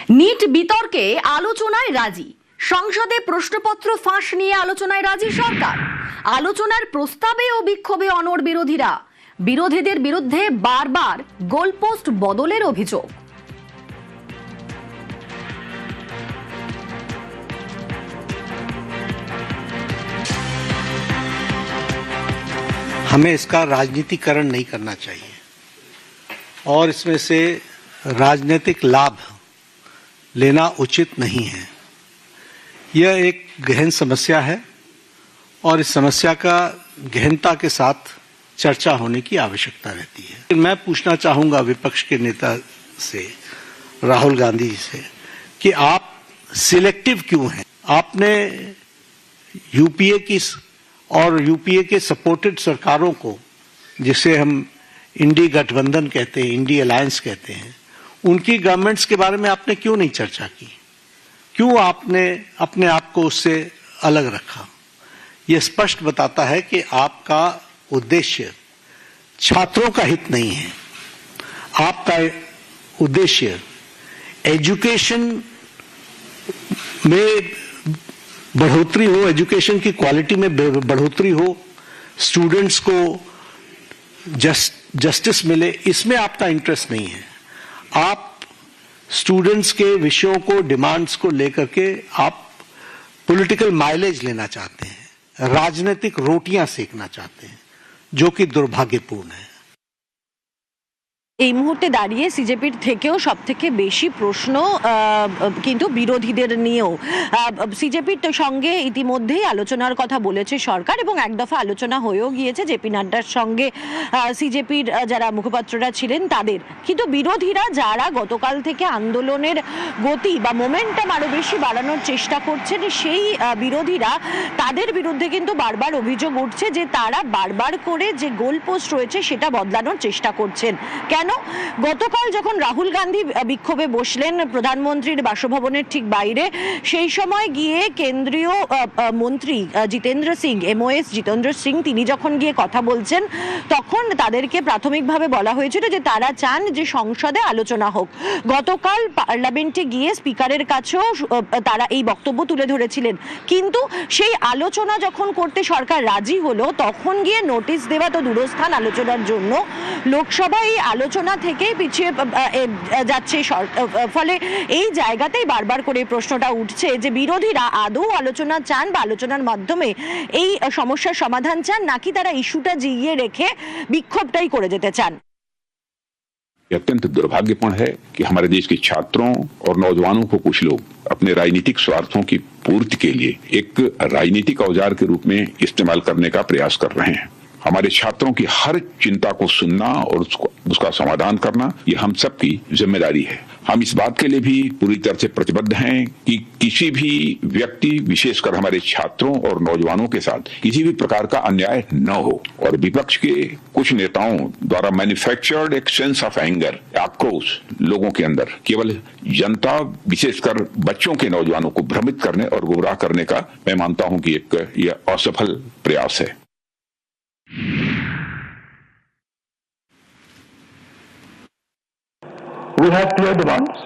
NEET বিতর্কে আলোচনায় রাজি, সংসদে প্রশ্নপত্র ফাঁস নিয়ে আলোচনায় রাজি সরকার। আলোচনার প্রস্তাবে ও বিক্ষোভে অনড় বিরোধীরা, বিরোধীদের বিরুদ্ধে বারবার গোলপোস্ট বদলের অভিযোগ। हमें इसका राजनीतिकरण नहीं करना चाहिए और इसमें से राजनीतिक लाभ लेना उचित नहीं है। यह एक गहन समस्या है और इस समस्या का गहनता के साथ चर्चा होने की आवश्यकता रहती है। मैं पूछना चाहूंगा विपक्ष के नेता से, राहुल गांधी जी से, कि आप सिलेक्टिव क्यों हैं? आपने यूपीए की और यूपीए के सपोर्टेड सरकारों को, जिसे हम इंडी गठबंधन कहते हैं, इंडी अलायंस कहते हैं, उनकी गवर्नमेंट्स के बारे में आपने क्यों नहीं चर्चा की? क्यों आपने अपने आप को उससे अलग रखा? यह स्पष्ट बताता है कि आपका उद्देश्य छात्रों का हित नहीं है। आपका उद्देश्य एजुकेशन में बढ़ोतरी हो, एजुकेशन की क्वालिटी में बढ़ोतरी हो, स्टूडेंट्स को जस्टिस मिले, इसमें आपका इंटरेस्ट नहीं है। आप स्टूडेंट्स के विषयों को, डिमांड्स को लेकर के आप पॉलिटिकल माइलेज लेना चाहते हैं, राजनीतिक रोटियां सेकना चाहते हैं, जो कि दुर्भाग्यपूर्ण है। এই মুহূর্তে দাঁড়িয়ে সিজেপির থেকেও সবথেকে বেশি প্রশ্ন কিন্তু বিরোধীদের নিয়েও। সিজেপির সঙ্গে ইতিমধ্যেই আলোচনার কথা বলেছে সরকার এবং এক দফা আলোচনা হয়েও গিয়েছে জেপি নাড্ডার সঙ্গে সিজেপির যারা মুখপাত্ররা ছিলেন তাদের। কিন্তু বিরোধীরা যারা গতকাল থেকে আন্দোলনের গতি বা মোমেন্টাম আরো বেশি বাড়ানোর চেষ্টা করছেন, সেই বিরোধীরা তাদের বিরুদ্ধে কিন্তু বারবার অভিযোগ উঠছে যে তারা বারবার করে যে গোলপোস্ট রয়েছে সেটা বদলানোর চেষ্টা করছেন। কেন? গতকাল যখন রাহুল গান্ধী বিক্ষোভে বসলেন প্রধানমন্ত্রীর বাসভবনের ঠিক বাইরে, সেই সময় গিয়ে কেন্দ্রীয় মন্ত্রী জিতেন্দ্র সিং, এমওএস জিতেন্দ্র সিং, তিনি যখন গিয়ে কথা বলছেন তখন তাদেরকে প্রাথমিকভাবে বলা হয়েছিল যে তারা চান যে সংসদে আলোচনা হোক। গতকাল পার্লামেন্টে গিয়ে স্পিকারের কাছেও তারা এই বক্তব্য তুলে ধরেছিলেন, কিন্তু সেই আলোচনা যখন করতে সরকার রাজি হলো তখন গিয়ে নোটিশ দেওয়া তো দূরস্থান, আলোচনার জন্য লোকসভা এই আলোচনা থেকেই পিছিয়ে যাচ্ছে। ফলে এই জায়গাতেই বারবার করে প্রশ্নটা উঠছে যে বিরোধীরা আদৌ আলোচনা চান বা আলোচনার মাধ্যমে এই সমস্যার সমাধান চান, নাকি তারা ইস্যুটা জিইয়ে রেখে বিক্ষোভটাই করে যেতে চান। अत्यंत दुर्भाग्यपूर्ण है कि हमारे देश के छात्रों और नौजवानों को कुछ लोग अपने राजनीतिक स्वार्थों की पूर्ति के लिए एक राजनीतिक औजार के रूप में इस्तेमाल करने का प्रयास कर रहे हैं। हमारे छात्रों की हर चिंता को सुनना और उसका समाधान करना ये हम सबकी जिम्मेदारी है। हम इस बात के लिए भी पूरी तरह से प्रतिबद्ध हैं कि किसी भी व्यक्ति, विशेषकर हमारे छात्रों और नौजवानों के साथ किसी भी प्रकार का अन्याय न हो। और विपक्ष के कुछ नेताओं द्वारा मैन्युफैक्चर्ड एक सेंस ऑफ एंगर, आक्रोश लोगों के अंदर केवल जनता, विशेषकर बच्चों के नौजवानों को भ्रमित करने और गुमराह करने का मैं मानता हूं कि एक यह असफल प्रयास है। We have clear demands.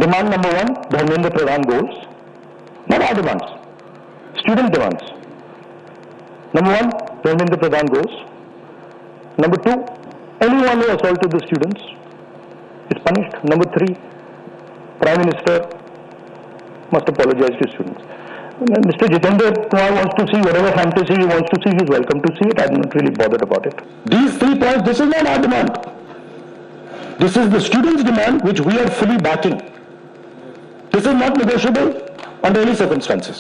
Demand number one, Dharmendra Pradhan goals. Not our demands, student demands. Number one, Dharmendra Pradhan goals. Number two, anyone who assaulted the students is punished. Number three, Prime Minister must apologize to students. Mr. Jitendra Kumar wants to see whatever fantasy he wants to see, he is welcome to see it. I'm not really bothered about it. These 3 points, this is not our demand. This is the students' demand, which we are fully backing. This is not negotiable under any circumstances.